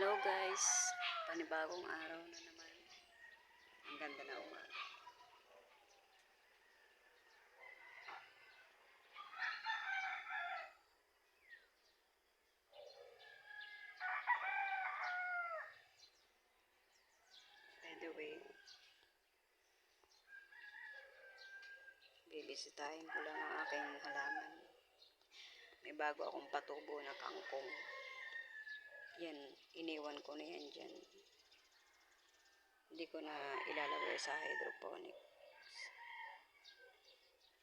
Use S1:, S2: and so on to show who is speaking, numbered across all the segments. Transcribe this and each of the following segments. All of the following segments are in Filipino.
S1: Hello guys, panibagong araw na naman. Ang ganda na umaga. By the way, bibisitahin ko lang ang aking halaman. May bago akong patubo na kangkong. Yan, iniwan ko na yan dyan. Hindi ko na ilalagay sa hydroponics.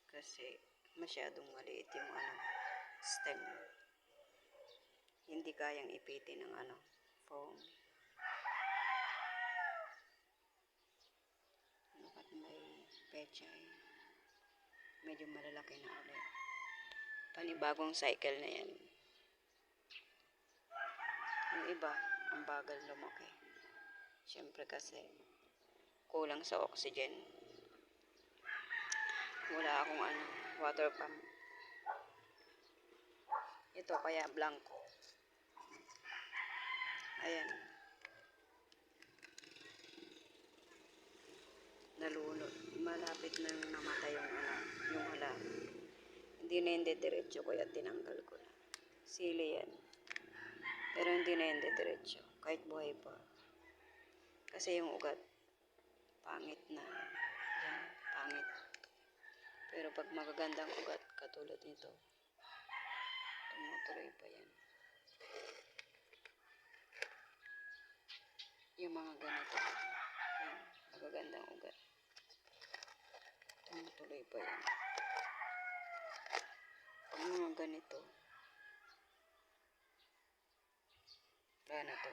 S1: Kasi masyadong maliit yung stem. Hindi kayang ipitin ng foam. Dapat may pecha eh. Medyo malalaki na ulit. Panibagong cycle na yan. Yung iba, ang bagal lumaki. Siyempre kasi kulang sa oxygen. Wala akong water pump. Ito kaya blanco. Ayan. Nalunod. Malapit na namatay yung halaman. Hindi na hindi diretso kaya tinanggal ko na. Sili yan. Pero hindi na hindi diretso. Kahit buhay pa. Kasi yung ugat, pangit na. Yan, pangit. Pero pag magagandang ugat, katulad nito, tumutuloy pa yan. Yung mga ganito, yan, magagandang ugat. Tumutuloy pa yan. Pag mga ganito, wala na to.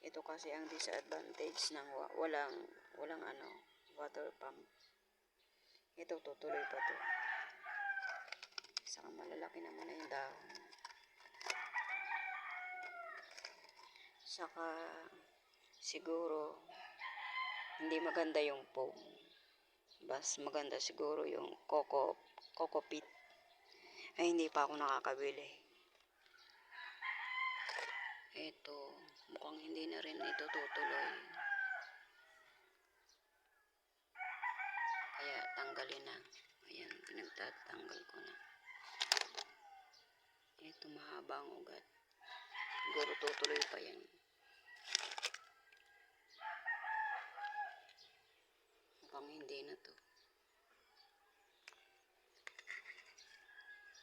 S1: Ito kasi ang disadvantage ng walang water pump. Ito tutuloy pa to. Saka malalaki naman na yung dahon. Saka siguro hindi maganda yung foam. Bas maganda siguro yung coco peat. Ay hindi pa ako nakakabili. Ito mukhang hindi na rin ito tutuloy. Kaya tanggalin na. Ayan, pinagtatanggal ko na. Ito mahaba ang ugat. Siguro tutuloy pa yan. Mukhang hindi na to.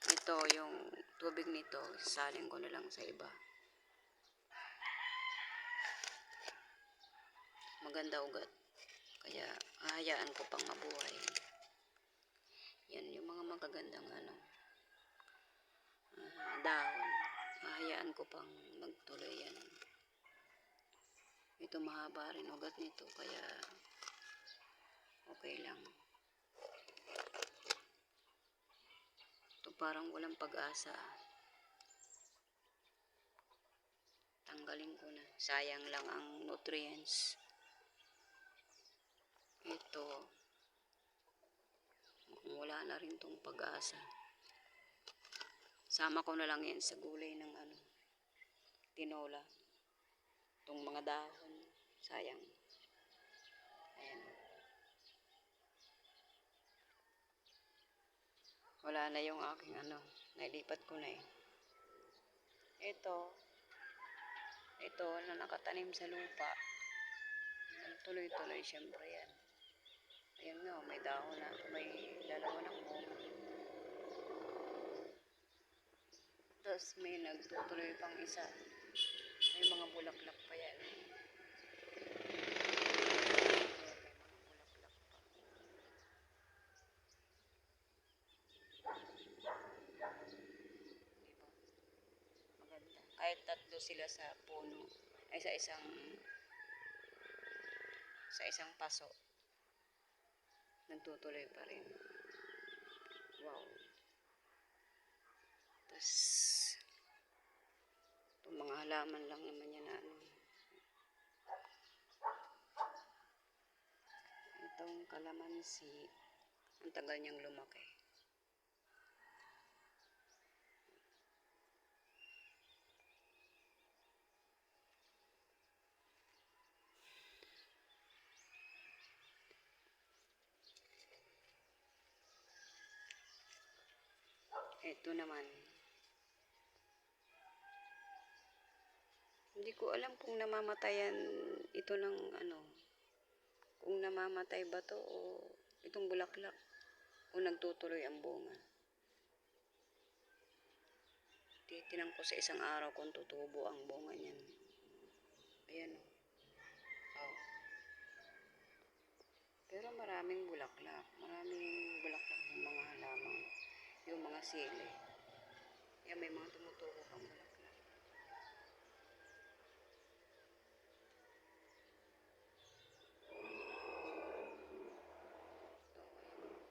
S1: Ito yung tubig nito, sasalin ko na lang sa iba. Maganda ugat. Kaya hahayaan ko pang mabuhay. Yan yung mga magagandang dahon. Hahayaan ko pang magtuloy yan. Ito mahaba rin ugat nito kaya okay lang. Ito parang walang pag-asa. Tanggalin ko na. Sayang lang ang nutrients. Ito wala na rin tong pag-asa. Sama ko na lang yan sa gulay ng tinola. Itong mga dahon. Sayang. Ayan. Wala na yung aking nailipat ko na eh. Ito na nakatanim sa lupa. Tuloy-tuloy syempre yan. Ayan nga, may dahon na. May dalawa ng bunga. Tapos may nagtutuloy pang isa. May mga bulaklak pa yan. Kahit tatlo sila sa puno ay sa isang paso nagtutuloy pa rin. Wow. Tapos itong mga halaman lang naman yan itong kalamansi ang tagal niyang lumaki. Ito naman. Hindi ko alam kung namamatayan ito ng ano. Kung namamatay ba to o itong bulaklak. O nagtutuloy ang bunga. Titinan ko sa isang araw kung tutubo ang bunga niyan. Ayan o. Oh. Pero maraming bulaklak. Maraming bulaklak ng mga halaman. Yung mga sili. Yan, may mga tumutubo pang bulaklak. So,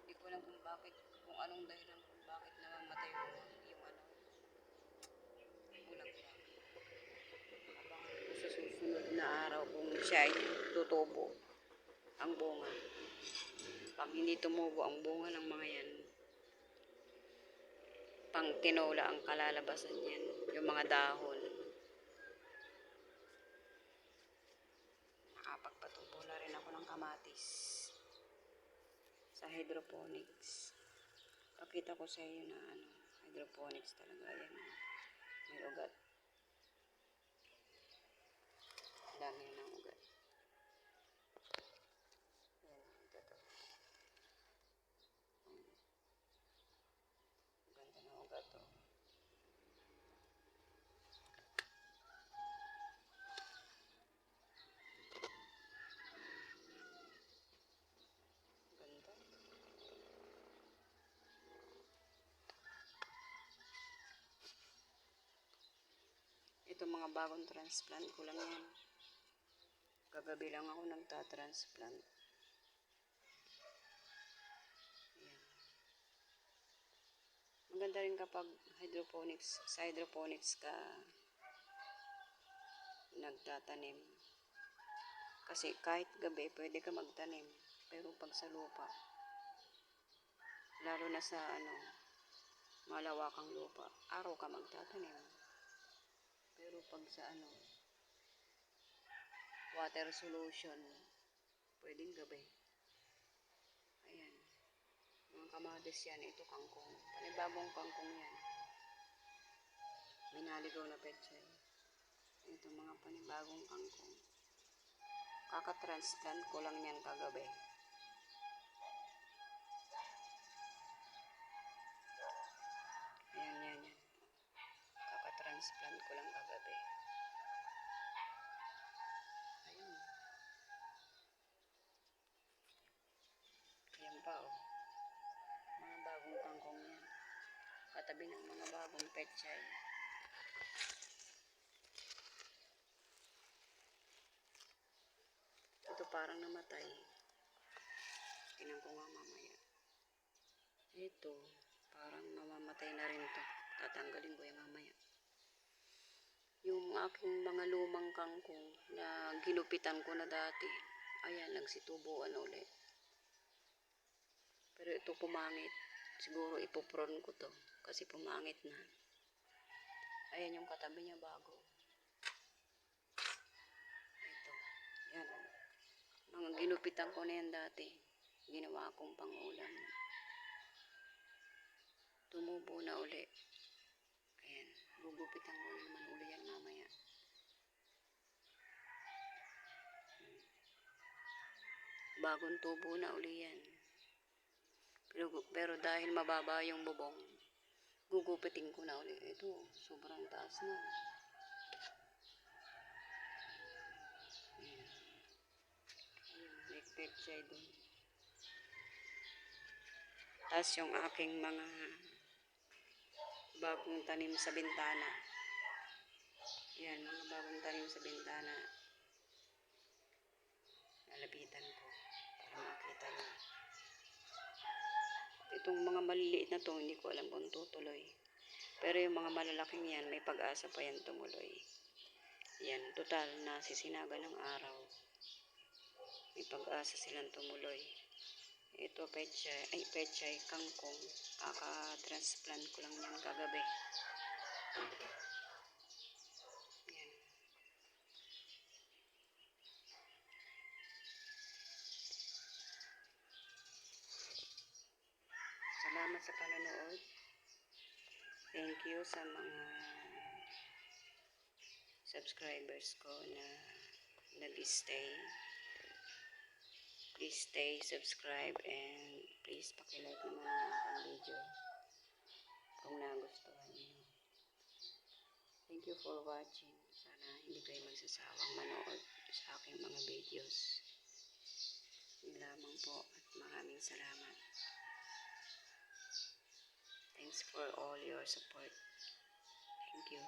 S1: hindi ko alam kung bakit, kung anong dahilan kung bakit namamatay yung ano, bulaklak. Abangan ko sa susunod na araw kung siya ay tutubo ang bunga. Pag hindi tumubo ang bunga ng mga yan, pang tinola ang kalalabasan yan, yung mga dahon. Nakapagpatubo na rin ako ng kamatis sa hydroponics. Pakita ko sa iyo na ano, hydroponics talaga yan. May ugat. Dami na ng ugat. Yan, ito to. Ganda ng ugat to. Ganda. Ito mga bagong transplant ko lang yan. Kagabi lang ako nagta-transplant. Yan. Maganda rin kapag hydroponics, sa hydroponics ka nagtatanim. Kasi kahit gabi pwede ka magtanim. Pero pag sa lupa, lalo na sa ano, malawakang lupa, araw ka magtatanim. Pero pag sa ano, water solution, pwedeng gabi. Ayan. Mga kamatis yan, ito kangkong. Panibagong kangkong yan. May naligaw na petsa. Ito mga panibagong kangkong. Kaka-transplant ko lang yan kagabi. Ayan, yan, yan. Kaka-transplant ko lang kagabi. Ayun. Ayan pa, oh. Mga bagong kangkong yan. Katabi ng mga bagong petchay. Ito parang namatay. Tinan ko nga mamaya. Ito, parang mamamatay na rin to. Tatanggalin ko yung mamaya. Yung aking mga lumang kangkong na ginupitan ko na dati, ayan, nagsitubuan ulit. Pero ito pumangit. Siguro ipopron ko to kasi pumangit na. Ayan yung katabi niya bago. Ito, yan. Mga ginupitan ko na yan dati. Ginawa akong pangulam. Tumubo na uli. Ayan, gugupitan ko na naman uli yan mamaya. Bagong tubo na uli yan. Pero dahil mababa yung bubong, gugupitin ko na uli. Ito, sobrang taas na. Ayan. Ayan, may petchay dun. Tapos yung aking mga bagong tanim sa bintana. Ayan, mga bagong tanim sa bintana. Lalapitan ko para makita nyo. Itong mga maliliit na to, hindi ko alam kung tutuloy. Pero yung mga malalaking yan, may pag-asa pa yan tumuloy. Yan, total na sisinaga ng araw. May pag-asa silang tumuloy. Ito, petchay, kangkong. Kaka-transplant ko lang yan kagabi. Yan. Salamat sa panonood. Thank you sa mga subscribers ko na nag-stay. Please stay, subscribe, and please pakilike naman ang aking video kung nagustuhan niyo. Thank you for watching. Sana hindi kayo magsasawang manood sa aking mga videos. Yun lamang po at maraming salamat. Thanks for all your support. Thank you.